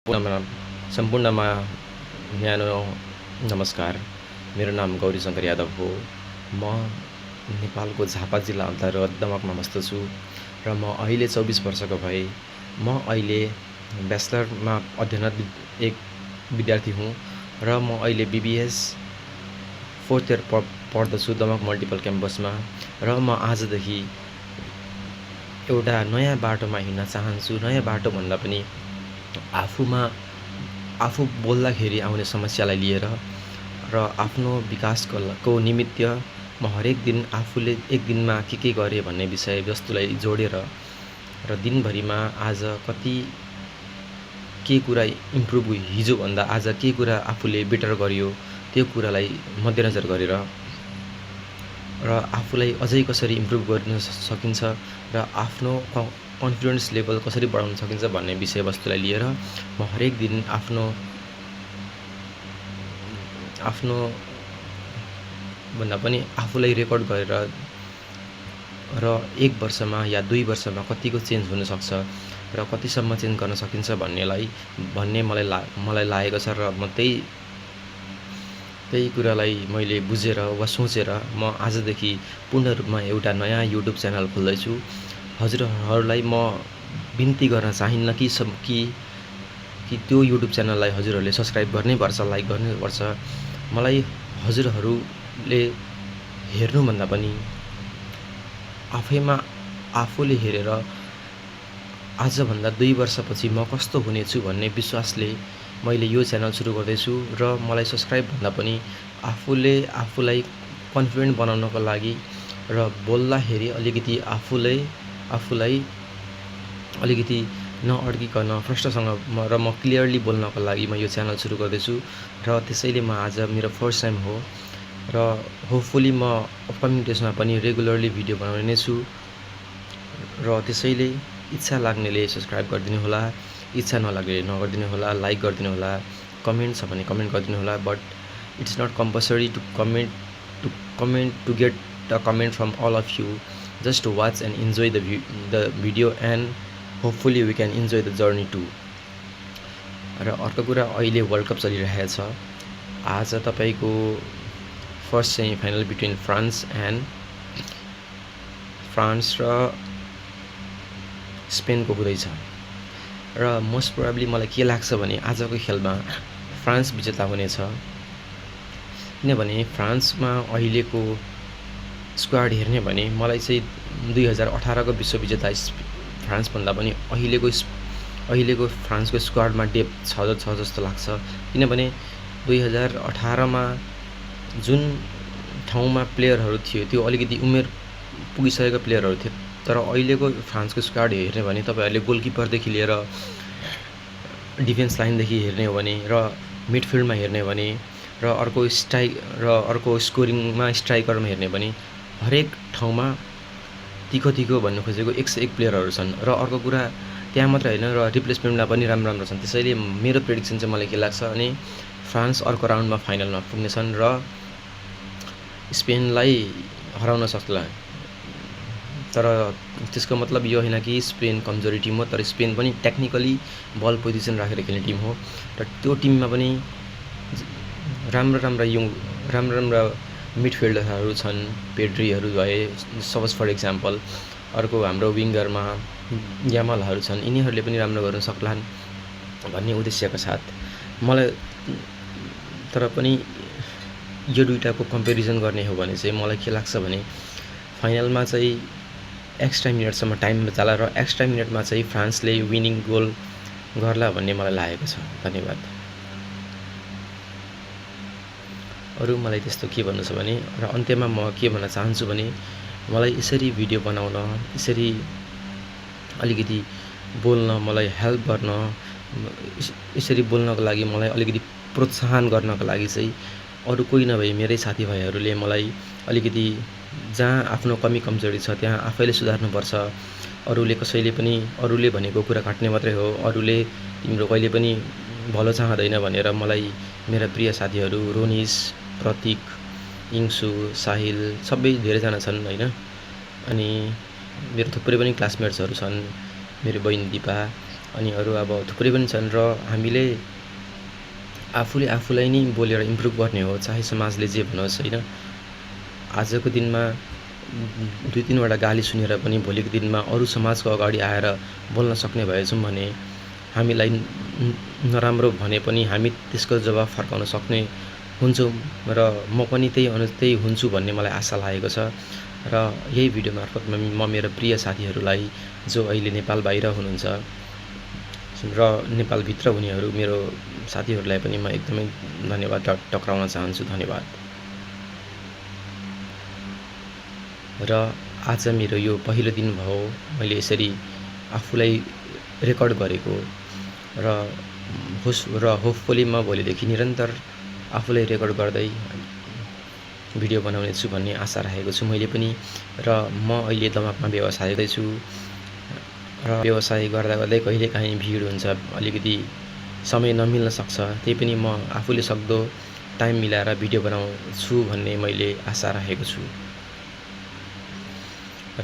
सम्पूर्णमा न्यानो नमस्कार। मेरो नाम गौरीशंकर यादव हो। म नेपालको झापा जिल्ला अन्तर्गत दमकमा बस्दछु र म अहिले 24 वर्षको भए। म अहिले ब्याचलरमा अध्ययनरत एक विद्यार्थी हुँ र म अहिले बीबीएस 4th इयर पढ्दछु दमक मल्टिपल क्याम्पसमा। र म आजदेखि एउटा नयाँ बाटोमा हिँड्न चाहन्छु। नयाँ बाटो भन्दा पनि आफू बोल्दाखेरि आउने समस्यालाई लिएर र आफ्नो विकासको निमित्त म हरेक दिन आफूले एक दिनमा के गरेँ भन्ने विषयवस्तुलाई जोडेर र दिनभरिमा आज के कुरा इम्प्रुभ हिजोभन्दा आज के कुरा आफूले बेटर गरियो त्यो कुरालाई मध्यनजर गरेर र आफूलाई अझै कसरी इम्प्रुभ गर्न सकिन्छ र आफ्नो कन्फिडेन्स लेभल कसरी बढाउन सकिन्छ भन्ने विषयवस्तुलाई लिएर म हरेक दिन आफ्नो भन्दा पनि आफूलाई रेकर्ड गरेर र 1 वर्षमा या 2 वर्षमा कतिको चेन्ज हुनसक्छ र कतिसम्म चेन्ज गर्न सकिन्छ भन्ने मलाई लागेको छ र म त्यही कुरालाई मैले बुझेर वा सोचेर म आजदेखि पूर्ण रूपमा एउटा नयाँ युट्युब च्यानल खोल्दैछु। हजुरहरूलाई म बिन्ती गर्न चाहन्न कि त्यो युट्युब च्यानललाई हजुरहरूले सब्सक्राइब गर्नैपर्छ, लाइक गर्नैपर्छ। मलाई हजुरहरूले हेर्नुभन्दा पनि आफूले हेरेर आजभन्दा 2 वर्षपछि म कस्तो हुनेछु भन्ने विश्वासले मैले यो च्यानल सुरु गर्दैछु र मलाई सब्सक्राइब भन्दा पनि आफूलाई कन्फिडेन्ट बनाउनको लागि र बोल्दाखेरि अलिकति आफूलाई अलिकति नअड्किकन प्रष्टसँग र म क्लियरली बोल्नको लागि म यो च्यानल सुरु गर्दैछु र त्यसैले म आज मेरो फर्स्ट टाइम हो र होपफुली म अपकमिङ डेजमा पनि रेगुलरली भिडियो बनाउने नै छु र त्यसैले इच्छा लाग्नेले सब्सक्राइब गरिदिनु होला, इच्छा नलाग्नेले नगरिदिनु होला, लाइक गरिदिनु होला, कमेन्ट छ भने कमेन्ट गरिदिनु होला। But it's not compulsory to comment to get a comment from all of you. Just watch and enjoy the video and hopefully we can enjoy the journey too. र अर्को कुरा, अहिले वर्ल्ड कप चलिरहेको छ। आज तपाईँको first semi final between France र स्पेनको हुँदैछ र मोस्ट प्रोबेबली मलाई के लाग्छ भने आजको खेलमा फ्रान्स विजेता हुनेछ। किनभने फ्रान्समा अहिलेको स्क्वाड हेर्ने भने मलाई चाहिँ 2018 को विश्व विजेता फ्रान्सभन्दा पनि अहिलेको फ्रान्सको स्क्वाडमा डेप्थ छ जस्तो लाग्छ। किनभने 2018 मा जुन ठाउँमा प्लेयरहरू थियो त्यो अलिकति उमेर पुगिसकेका प्लेयरहरू थिए। तर अहिलेको फ्रान्सको स्क्वाड हेर्ने भने तपाईँहरूले गोलकिपरदेखि लिएर डिफेन्स लाइनदेखि हेर्ने हो भने र मिडफिल्डमा हेर्ने हो भने र अर्को स्कोरिङमा स्ट्राइकरमा हेर्ने भने हरेक ठाउँमा तिखो भन्नु खोजेको 101 प्लेयरहरू छन्। र अर्को कुरा त्यहाँ मात्र होइन र रिप्लेसमेन्टमा पनि राम्रो छन्। त्यसैले मेरो प्रेडिक्सन चाहिँ मलाई के लाग्छ भने फ्रान्स अर्को राउन्डमा फाइनलमा पुग्नेछन् र स्पेनलाई हराउन सक्ला। तर त्यसको मतलब यो होइन कि स्पेन कमजोरी टिम हो, तर स्पेन पनि टेक्निकली बल पोजिसन राखेर खेल्ने टिम हो र त्यो टिममा पनि राम्रा मिडफिल्डरहरू छन्। पेड्रीहरू भए सपोज फर इक्जाम्पल, अर्को हाम्रो विङ्गरमा यामलहरू छन्। यिनीहरूले पनि राम्रो गर्न सक्लान् भन्ने उद्देश्यका साथ मलाई, तर पनि यो दुईटाको कम्पेरिजन गर्ने हो भने चाहिँ मलाई के लाग्छ भने फाइनलमा चाहिँ एक्स्ट्रा मिनटसम्म टाइम जाला र एक्स्ट्रा मिनटमा चाहिँ फ्रान्सले विनिङ गोल गर्ला भन्ने मलाई लागेको छ। धन्यवाद। अरू मलाई त्यस्तो के भन्नु छ भने र अन्त्यमा म के भन्न चाहन्छु भने मलाई यसरी भिडियो बनाउन, यसरी अलिकति बोल्न, मलाई हेल्प गर्न, यसरी बोल्नको लागि मलाई अलिकति प्रोत्साहन गर्नको लागि चाहिँ अरू कोही नभए मेरै साथीभाइहरूले मलाई अलिकति जहाँ आफ्नो कमी कमजोरी छ त्यहाँ आफैले सुधार्नुपर्छ। अरूले भनेको कुरा काट्ने मात्रै हो, अरूले तिम्रो कहिले पनि भलो चाहँदैन भनेर मलाई मेरा प्रिय साथीहरू रोनिस, प्रतीक, इङ्सु, साहिल सबै धेरैजना छन् होइन। अनि मेरो थुप्रै पनि क्लासमेट्सहरू छन्, मेरो बहिनी दिपा अनि अरू अब थुप्रै पनि छन् र हामीले आफूले आफूलाई नै बोलेर इम्प्रुभ गर्ने हो, चाहे समाजले जे भनोस् होइन। आजको दिनमा 2-3 वटा गाली सुनेर पनि भोलिको दिनमा अरू समाजको अगाडि आएर बोल्न सक्ने भएछौँ भने हामीलाई नराम्रो भने पनि हामी त्यसको जवाफ फर्काउन सक्ने हुन्छौँ र म पनि त्यही हुन्छु भन्ने मलाई आशा लागेको छ। र यही भिडियो मार्फत म मेरो प्रिय साथीहरूलाई जो अहिले नेपाल बाहिर हुनुहुन्छ र नेपालभित्र हुनेहरू मेरो साथीहरूलाई पनि म एकदमै धन्यवाद टक्राउन चाहन्छु। धन्यवाद। र आज मेरो यो पहिलो दिन भयो मैले यसरी आफूलाई रेकर्ड गरेको र होपफुली म भोलिदेखि निरन्तर आफूलाई रेकर्ड गर्दै भिडियो बनाउने छु भन्ने आशा राखेको छु मैले पनि। र म अहिले दमाकमा व्यवसाय गर्दैछु र व्यवसाय गर्दा गर्दै कहिलेकाहीँ भिड हुन्छ, अलिकति समय नमिल्न सक्छ, त्यही पनि म आफूले सक्दो टाइम मिलाएर भिडियो बनाउँछु भन्ने मैले आशा राखेको छु।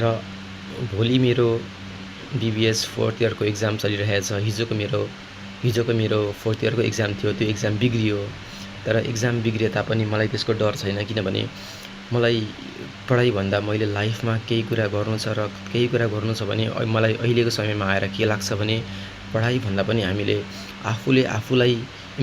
र भोलि मेरो BBS 4th इयरको एक्जाम चलिरहेछ। हिजोको मेरो 4th इयरको एक्जाम थियो, त्यो एक्जाम बिग्रियो। तर एक्जाम बिग्रिए तापनि मलाई त्यसको डर छैन, किनभने मलाई पढाइभन्दा मैले लाइफमा केही कुरा गर्नु छ र केही कुरा गर्नु छ भने मलाई अहिलेको समयमा आएर के लाग्छ भने पढाइभन्दा पनि हामीले आफूले आफूलाई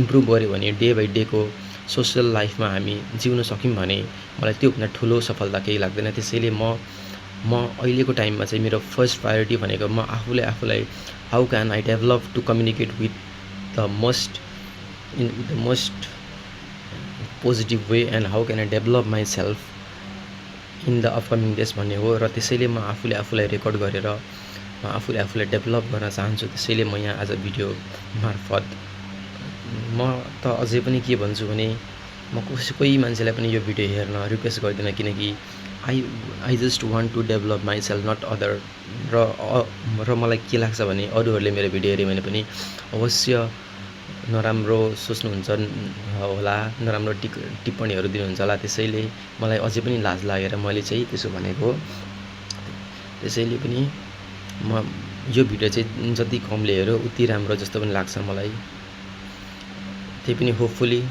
इम्प्रुभ गऱ्यो भने डे बाई डेको सोसल लाइफमा हामी जिउन सक्यौँ भने मलाई त्योभन्दा ठुलो सफलता केही लाग्दैन। त्यसैले म अहिलेको टाइममा चाहिँ मेरो फर्स्ट प्रायोरिटी भनेको म आफूलाई how can I develop to communicate with the most positive way and how can I develop myself in the upcoming days भन्ने हो। र त्यसैले म आफूलाई रेकर्ड गरेर म आफूलाई डेभलप गर्न चाहन्छु। त्यसैले म यहाँ आज भिडियो मार्फत म त अझै पनि के भन्छु भने म कोही मान्छेलाई पनि यो भिडियो हेर्न रिक्वेस्ट गर्दिनँ, किनकि I just want to develop myself, not other. र मलाई के लाग्छ भने अरूहरूले मेरो भिडियो हेऱ्यो भने पनि अवश्य नराम्रो सोच्नुहुन्छ होला, नराम्रो टिप्पणीहरू दिनुहुन्छ होला। त्यसैले मलाई अझै पनि लाज लागेर मैले चाहिँ त्यसो भनेको। त्यसैले पनि म यो भिडियो चाहिँ जति कमले हेऱ्यो उति राम्रो जस्तो पनि लाग्छ मलाई। त्यही पनि hopefully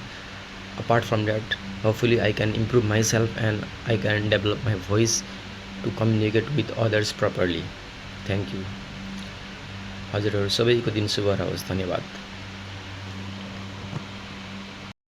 apart from that, hopefully I can improve myself and I can develop my voice to communicate with others properly. Thank you. हजुरहरू सबैको दिन शुभ रहोस्। धन्यवाद।